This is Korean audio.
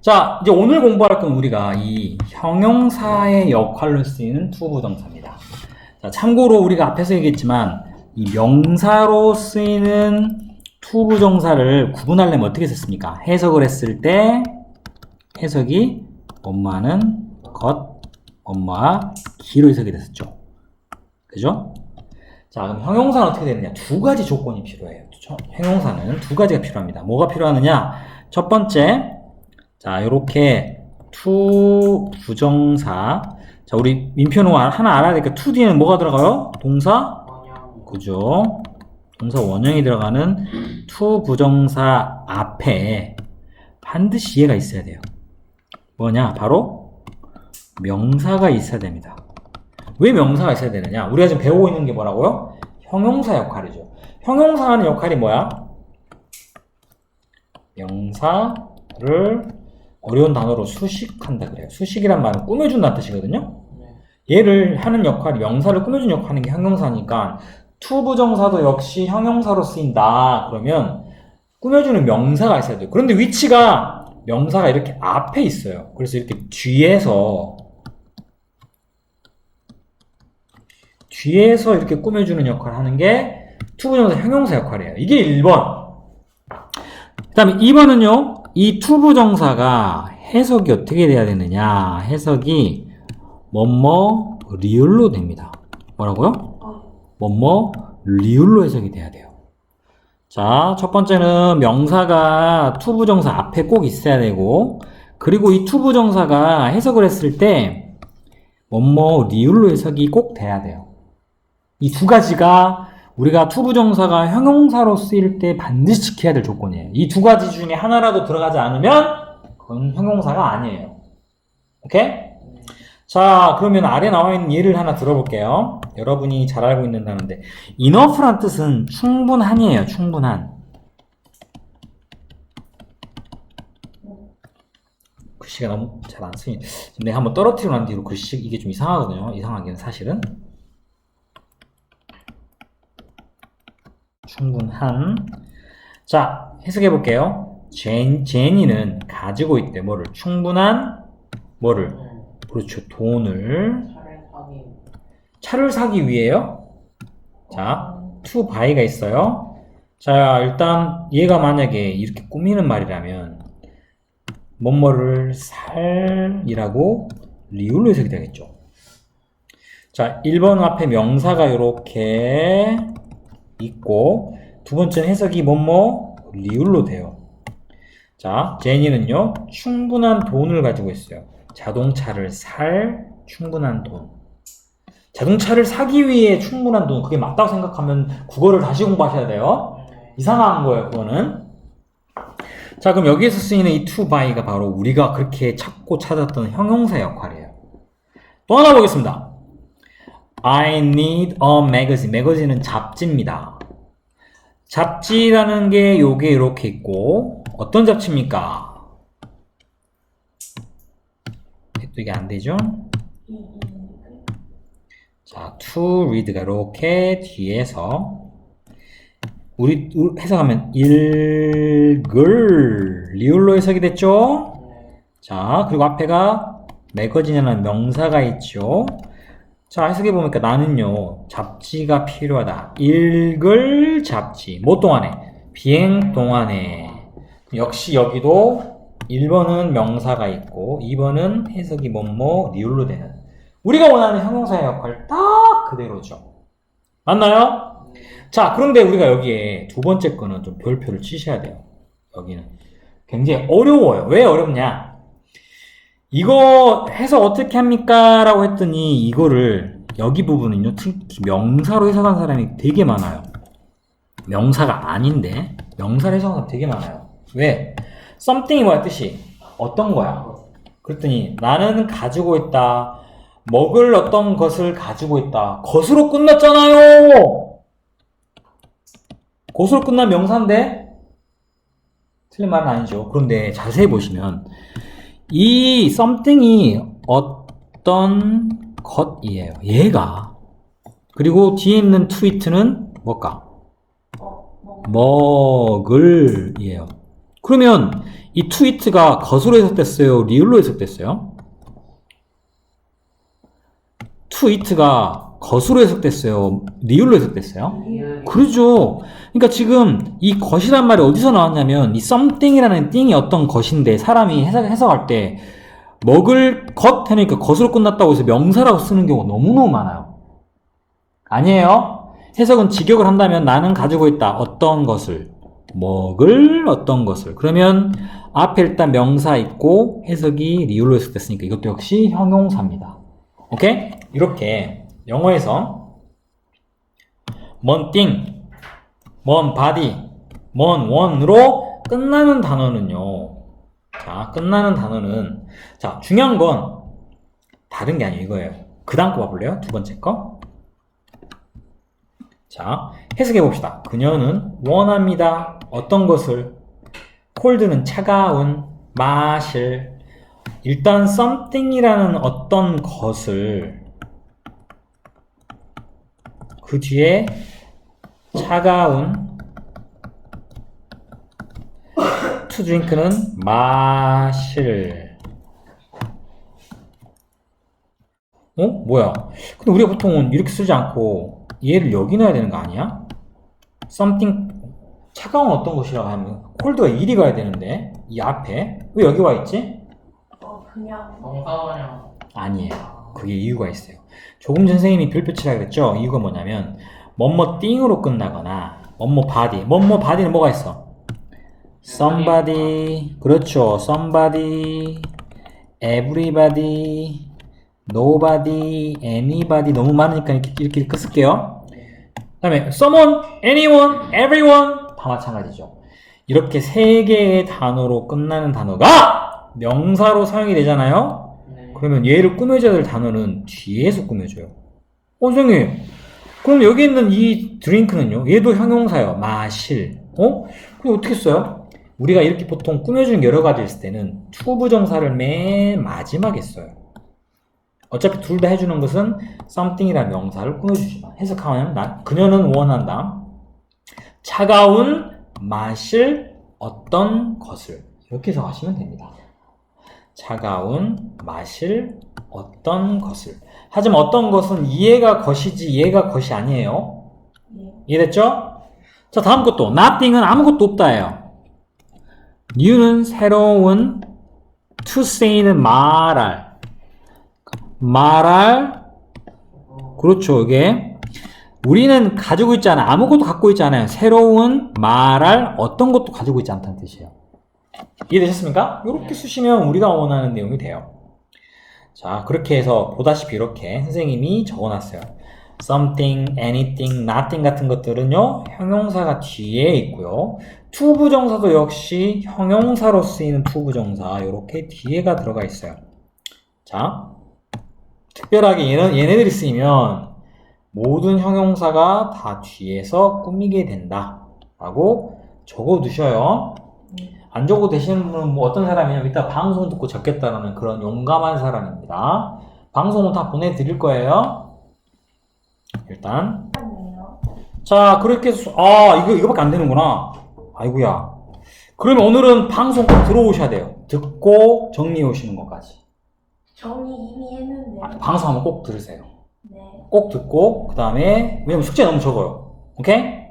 자, 이제 오늘 공부할 건 우리가 이 형용사의 역할로 쓰이는 투부정사입니다. 자, 참고로 우리가 앞에서 얘기했지만 이 명사로 쓰이는 투부정사를 구분하려면 어떻게 썼습니까? 해석을 했을 때 해석이 뭐뭐하는 것, 뭐뭐와 기로 해석이 됐었죠. 그죠? 자, 그럼 형용사는 어떻게 되느냐? 두 가지 조건이 필요해요. 형용사는 두 가지가 필요합니다. 뭐가 필요하느냐? 첫 번째, 자, 요렇게 to 부정사. 자, 우리 민표는 하나 알아야 되니까 to 뒤에는 뭐가 들어가요? 동사? 그죠? 동사 원형이 들어가는 to 부정사 앞에 반드시 얘가 있어야 돼요. 뭐냐? 바로 명사가 있어야 됩니다. 왜 명사가 있어야 되느냐? 우리가 지금 배우고 있는 게 뭐라고요? 형용사 역할이죠. 형용사 하는 역할이 뭐야? 명사를 어려운 단어로 수식한다 그래요. 수식이란 말은 꾸며준다는 뜻이거든요. 얘를 하는 역할이 명사를 꾸며준 역할 하는 게 형용사니까 to 부정사도 역시 형용사로 쓰인다. 그러면 꾸며주는 명사가 있어야 돼요. 그런데 위치가 명사가 이렇게 앞에 있어요. 그래서 이렇게 뒤에서 이렇게 꾸며주는 역할을 하는 게 to 부정사 형용사 역할이에요. 이게 1번. 그 다음에 2번은요. 이 to 부정사가 해석이 어떻게 돼야 되느냐. 해석이 뭐뭐 리을로 됩니다. 뭐라고요? 뭐뭐 리을로 해석이 돼야 돼요. 자, 첫 번째는 명사가 to 부정사 앞에 꼭 있어야 되고, 그리고 이 to 부정사가 해석을 했을 때 뭐뭐 리을로 해석이 꼭 돼야 돼요. 이 두 가지가 우리가 to 부정사가 형용사로 쓰일 때 반드시 지켜야 될 조건이에요. 이 두 가지 중에 하나라도 들어가지 않으면 그건 형용사가 아니에요. 오케이? 자, 그러면 아래 나와 있는 예를 하나 들어볼게요. 여러분이 잘 알고 있는 단어인데 enough란 뜻은 충분한이에요. 충분한. 글씨가 너무 잘 안 쓰니 내가 한번 떨어뜨리고 난 뒤로 글씨 이게 좀 이상하거든요. 이상하기는 사실은. 충분한. 자, 해석해 볼게요. 제니는 가지고 있대. 뭐를? 충분한 뭐를? 그렇죠. 돈을. 차를 사기 위해요. 자, to buy가 있어요. 자, 일단 얘가 만약에 이렇게 꾸미는 말이라면 뭐뭐를 살이라고 리을로 해석이 되겠죠. 자, 1번 앞에 명사가 이렇게 있고 두 번째는 해석이 뭐뭐 리을로 돼요. 자, 제니는요 충분한 돈을 가지고 있어요. 자동차를 살 충분한 돈. 자동차를 사기 위해 충분한 돈. 그게 맞다고 생각하면 국어를 다시 공부하셔야 돼요. 이상한 거예요, 그거는. 자, 그럼 여기에서 쓰이는 이 to buy가 바로 우리가 그렇게 찾고 찾았던 형용사 역할이에요. 또 하나 보겠습니다. I need a magazine. 매거진은 잡지입니다. 잡지라는 게 요게 이렇게 있고 어떤 잡지입니까? 또 이게 안 되죠? 자, to read가 이렇게 뒤에서 우리 해석하면 읽을 리을로 해석이 됐죠? 자, 그리고 앞에가 매거진이라는 명사가 있죠? 자, 해석해보니까 나는요, 잡지가 필요하다. 읽을 잡지. 뭐 동안에? 비행 동안에. 역시 여기도 1번은 명사가 있고, 2번은 해석이 뭐뭐 리을로 되는. 우리가 원하는 형용사의 역할 딱 그대로죠. 맞나요? 자, 그런데 우리가 여기에 두 번째 거는 좀 별표를 치셔야 돼요. 여기는. 굉장히 어려워요. 왜 어렵냐? 이거 해석 어떻게 합니까? 라고 했더니 이거를 여기 부분은요 특히 명사로 해석한 사람이 되게 많아요. 명사가 아닌데 명사로 해석한 사람 되게 많아요. 왜? something이 뭐야 뜻이? 어떤 거야? 그랬더니 나는 가지고 있다. 먹을 어떤 것을 가지고 있다. 것으로 끝났잖아요. 것으로 끝난 명사인데 틀린 말은 아니죠. 그런데 자세히 보시면 이 something이 어떤 것이에요. 얘가. 그리고 뒤에 있는 to it는 뭘까? 먹을 이에요. 그러면 이 to it가 것으로 해석됐어요? 리을로 해석됐어요? to it가 것으로 해석됐어요? 리을로 해석됐어요? 그러죠. 그러니까 지금 이 것이란 말이 어디서 나왔냐면 이 something이라는 thing이 어떤 것인데 사람이 해석할 때 먹을 것 하니까 것으로 끝났다고 해서 명사라고 쓰는 경우가 너무너무 많아요. 아니에요? 해석은 직역을 한다면 나는 가지고 있다. 어떤 것을. 먹을 어떤 것을. 그러면 앞에 일단 명사 있고 해석이 리을로 해석됐으니까 이것도 역시 형용사입니다. 오케이? 이렇게 영어에서 뭔 thing, 뭔 body, 뭔 one으로 끝나는 단어는요. 자, 끝나는 단어는 자, 중요한 건 다른 게 아니에요. 이거예요. 그 다음 거 봐볼래요? 두 번째 거. 자, 해석해 봅시다. 그녀는 원합니다. 어떤 것을? cold는 차가운, 마실. 일단 something이라는 어떤 것을 그 뒤에 차가운 to drink는 마실. 뭐야? 근데 우리가 보통은 이렇게 쓰지 않고 얘를 여기 넣어야 되는 거 아니야? something 차가운 어떤 것이라고 하면 cold가 일이 가야 되는데 이 앞에 왜 여기 와 있지? 그냥 명사원형. 아니에요. 그게 이유가 있어요. 조금 전 선생님이 별표 치라 그랬죠? 이유가 뭐냐면 뭐뭐 띵으로 끝나거나 뭐뭐 바디 뭐뭐 바디는 뭐가 있어? somebody 그렇죠. somebody everybody nobody anybody 너무 많으니까 이렇게 쓸게요. 그 다음에 someone, anyone, everyone 다 마찬가지죠. 이렇게 세 개의 단어로 끝나는 단어가 명사로 사용이 되잖아요. 네. 그러면 얘를 꾸며줘야 될 단어는 뒤에서 꾸며줘요. 선생님, 그럼 여기 있는 이 드링크는요? 얘도 형용사예요. 마실. 그럼 어떻게 써요? 우리가 이렇게 보통 꾸며주는 여러 가지 있을 때는 to 부정사를 맨 마지막에 써요. 어차피 둘 다 해주는 것은 something이라는 명사를 꾸며주지만 해석하면 그녀는 원한다. 차가운 마실 어떤 것을 이렇게 해석하시면 됩니다. 차가운 마실 어떤 것을. 하지만 어떤 것은 이해가 것이지 얘가 것이 아니에요. 이해됐죠? 자, 다음 것도 nothing은 아무것도 없다예요. new는 새로운, to say는 말할. 그렇죠. 이게 우리는 가지고 있지 않아요. 아무것도 갖고 있지 않아요. 새로운 말할 어떤 것도 가지고 있지 않다는 뜻이에요. 이해되셨습니까? 이렇게 쓰시면 우리가 원하는 내용이 돼요. 자, 그렇게 해서 보다시피 이렇게 선생님이 적어놨어요. something, anything, nothing 같은 것들은요, 형용사가 뒤에 있고요. to 부정사도 역시 형용사로 쓰이는 to 부정사 이렇게 뒤에가 들어가 있어요. 자, 특별하게 얘네들이 쓰이면 모든 형용사가 다 뒤에서 꾸미게 된다 라고 적어 두셔요. 안 적어도 되시는 분은 뭐 어떤 사람이냐면 이따 방송 듣고 적겠다는 그런 용감한 사람입니다. 방송은 다 보내드릴 거예요. 일단 자, 그렇게 해서 이거밖에 안 되는구나. 아이고야. 그러면 오늘은 방송 꼭 들어오셔야 돼요. 듣고 정리해 오시는 것까지. 정리 이미 했는데. 방송 한번 꼭 들으세요. 네. 꼭 듣고 그 다음에 왜냐면 숙제 너무 적어요. 오케이?